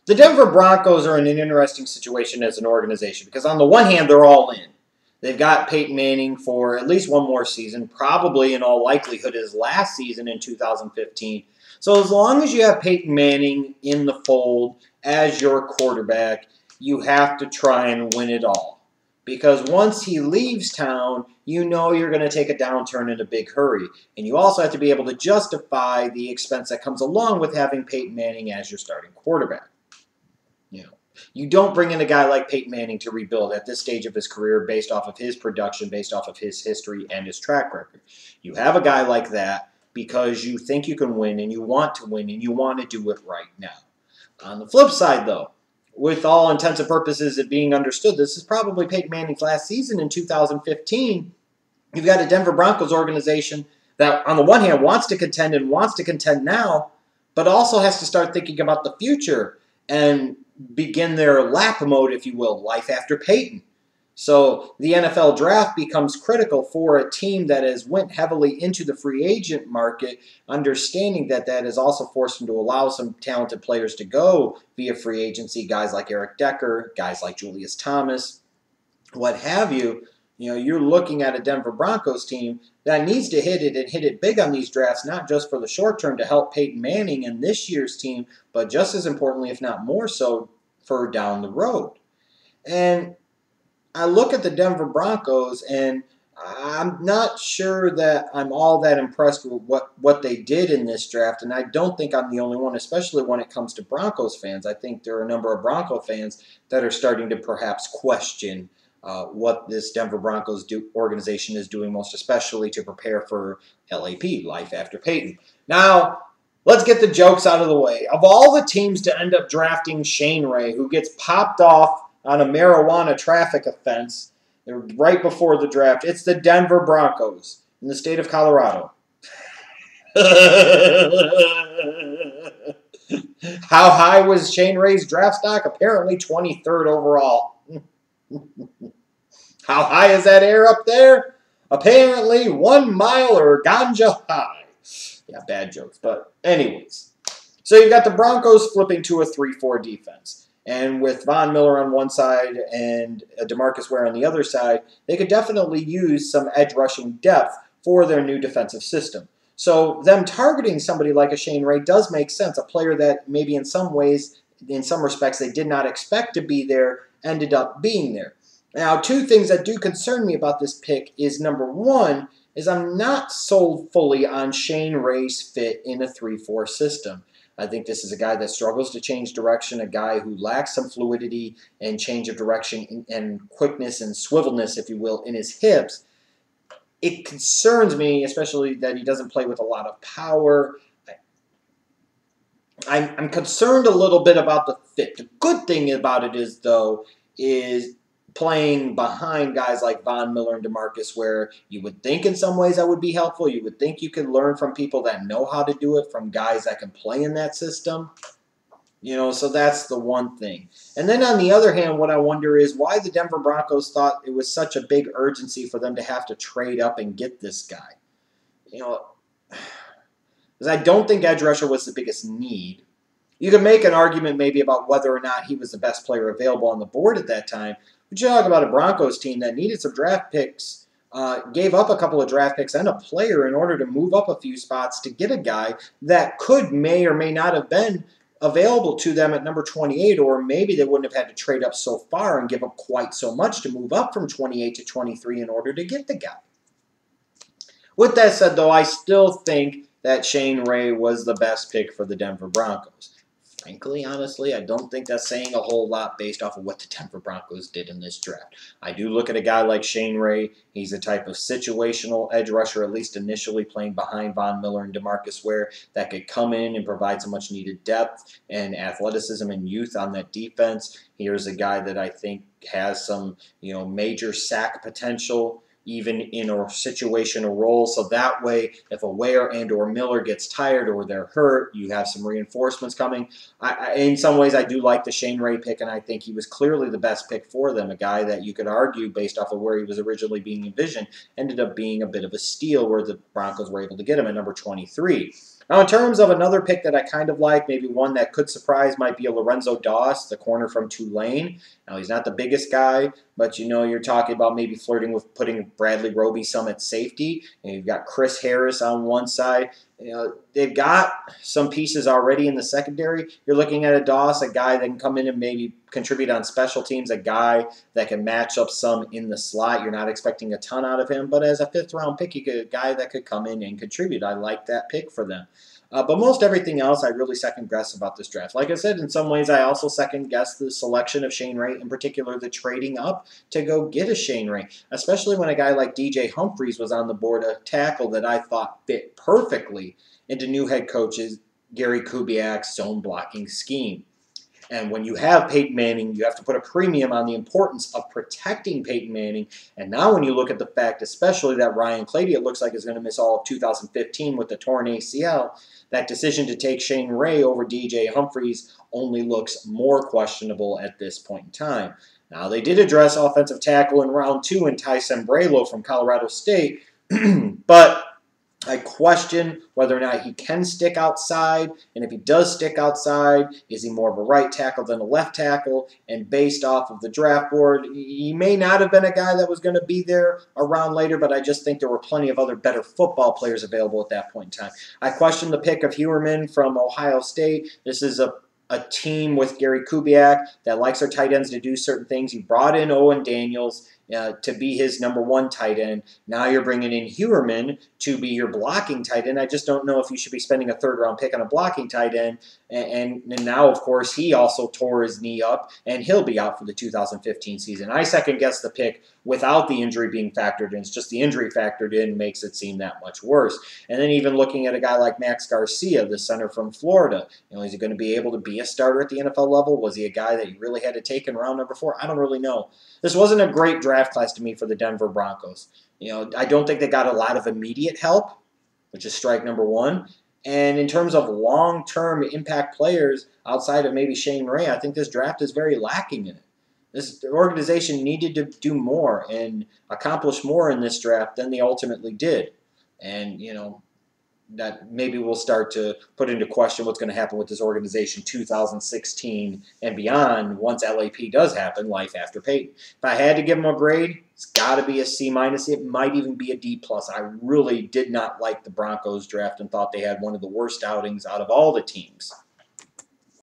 The Denver Broncos are in an interesting situation as an organization because on the one hand, they're all in. They've got Peyton Manning for at least one more season, probably in all likelihood his last season in 2015. So as long as you have Peyton Manning in the fold as your quarterback, you have to try and win it all. Because once he leaves town, you know you're going to take a downturn in a big hurry. And you also have to be able to justify the expense that comes along with having Peyton Manning as your starting quarterback. You don't bring in a guy like Peyton Manning to rebuild at this stage of his career based off of his production, based off of his history and his track record. You have a guy like that because you think you can win and you want to win and you want to do it right now. On the flip side, though, with all intents and purposes it being understood, this is probably Peyton Manning's last season in 2015. You've got a Denver Broncos organization that, on the one hand, wants to contend and wants to contend now, but also has to start thinking about the future and begin their lap mode, if you will, life after Peyton. So the NFL draft becomes critical for a team that has went heavily into the free agent market, understanding that that has also forced them to allow some talented players to go via free agency, guys like Eric Decker, guys like Julius Thomas, what have you. You're looking at a Denver Broncos team that needs to hit it and hit it big on these drafts, not just for the short term to help Peyton Manning and this year's team, but just as importantly, if not more so, for down the road. And I look at the Denver Broncos, and I'm not sure that I'm all that impressed with what they did in this draft, and I don't think I'm the only one, especially when it comes to Broncos fans. I think there are a number of Bronco fans that are starting to perhaps question what this Denver Broncos organization is doing, most especially to prepare for LAP, life after Peyton. Now, let's get the jokes out of the way. Of all the teams to end up drafting Shane Ray, who gets popped off on a marijuana traffic offense right before the draft, it's the Denver Broncos in the state of Colorado. How high was Shane Ray's draft stock? Apparently 23rd overall. How high is that air up there? Apparently 1 mile or ganja high. Yeah, bad jokes. But anyways. So you've got the Broncos flipping to a 3-4 defense. And with Von Miller on one side and DeMarcus Ware on the other side, they could definitely use some edge rushing depth for their new defensive system. So them targeting somebody like a Shane Ray does make sense. A player that maybe in some ways, in some respects, they did not expect to be there, ended up being there. Now, two things that do concern me about this pick is, number one, is I'm not sold fully on Shane Ray's fit in a 3-4 system. I think this is a guy that struggles to change direction, a guy who lacks some fluidity and change of direction and quickness and swivelness, if you will, in his hips. It concerns me, especially that he doesn't play with a lot of power. I'm concerned a little bit about the fit. The good thing about it is, though, is playing behind guys like Von Miller and DeMarcus, where you would think in some ways that would be helpful. You would think you could learn from people that know how to do it, from guys that can play in that system. So that's the one thing. And then on the other hand, what I wonder is why the Denver Broncos thought it was such a big urgency for them to have to trade up and get this guy. Because I don't think edge rusher was the biggest need. You can make an argument maybe about whether or not he was the best player available on the board at that time. But you talk about a Broncos team that needed some draft picks, gave up a couple of draft picks and a player in order to move up a few spots to get a guy that may or may not have been available to them at number 28, or maybe they wouldn't have had to trade up so far and give up quite so much to move up from 28 to 23 in order to get the guy. With that said, though, I still think that Shane Ray was the best pick for the Denver Broncos. Frankly, honestly, I don't think that's saying a whole lot based off of what the Denver Broncos did in this draft. I do look at a guy like Shane Ray. He's a type of situational edge rusher, at least initially playing behind Von Miller and DeMarcus Ware, that could come in and provide some much needed depth and athleticism and youth on that defense. Here's a guy that I think has some, major sack potential, even in a situational role. So that way, if a Ware and or Miller gets tired or they're hurt, you have some reinforcements coming. In some ways, I do like the Shane Ray pick, and I think he was clearly the best pick for them. A guy that you could argue, based off of where he was originally being envisioned, ended up being a bit of a steal where the Broncos were able to get him at number 23. Now, in terms of another pick that I kind of like, maybe one that could surprise, might be a Lorenzo, the corner from Tulane. Now, he's not the biggest guy, but you're talking about maybe flirting with putting Bradley Roby some at safety. And you've got Chris Harris on one side. They've got some pieces already in the secondary. You're looking at a guy that can come in and maybe contribute on special teams, a guy that can match up some in the slot. You're not expecting a ton out of him, but as a fifth-round pick, you get a guy that could come in and contribute. I like that pick for them. But most everything else, I really second-guess about this draft. Like I said, in some ways, I also second-guess the selection of Shane Ray, in particular the trading up to go get a Shane Ray, especially when a guy like DJ Humphries was on the board, a tackle that I thought fit perfectly into new head coach's Gary Kubiak's zone blocking scheme. And when you have Peyton Manning, you have to put a premium on the importance of protecting Peyton Manning. And now when you look at the fact, especially that Ryan Clady, it looks like is going to miss all of 2015 with the torn ACL, that decision to take Shane Ray over DJ Humphries only looks more questionable at this point in time. Now, they did address offensive tackle in round 2 in Ty Sambrailo from Colorado State, but I question whether or not he can stick outside, and if he does stick outside, is he more of a right tackle than a left tackle? And based off of the draft board, he may not have been a guy that was going to be there around later, but I just think there were plenty of other better football players available at that point in time. I question the pick of Heuerman from Ohio State. This is a team with Gary Kubiak that likes their tight ends to do certain things. He brought in Owen Daniels to be his #1 tight end. Now you're bringing in Heuerman to be your blocking tight end. I just don't know if you should be spending a third-round pick on a blocking tight end. And now, of course, he also tore his knee up, and he'll be out for the 2015 season. I second-guess the pick without the injury being factored in. It's just the injury factored in makes it seem that much worse. And then even looking at a guy like Max Garcia, the center from Florida, is he going to be able to be a starter at the NFL level? Was he a guy that you really had to take in round number 4? I don't really know. This wasn't a great draft class to me for the Denver Broncos. I don't think they got a lot of immediate help, which is strike number 1. And in terms of long-term impact players outside of maybe Shane Ray, I think this draft is very lacking in it. This organization needed to do more and accomplish more in this draft than they ultimately did. And, that maybe we'll start to put into question what's going to happen with this organization 2016 and beyond once LAP does happen, life after Peyton. If I had to give them a grade, it's got to be a C-. It might even be a D+. I really did not like the Broncos draft and thought they had one of the worst outings out of all the teams.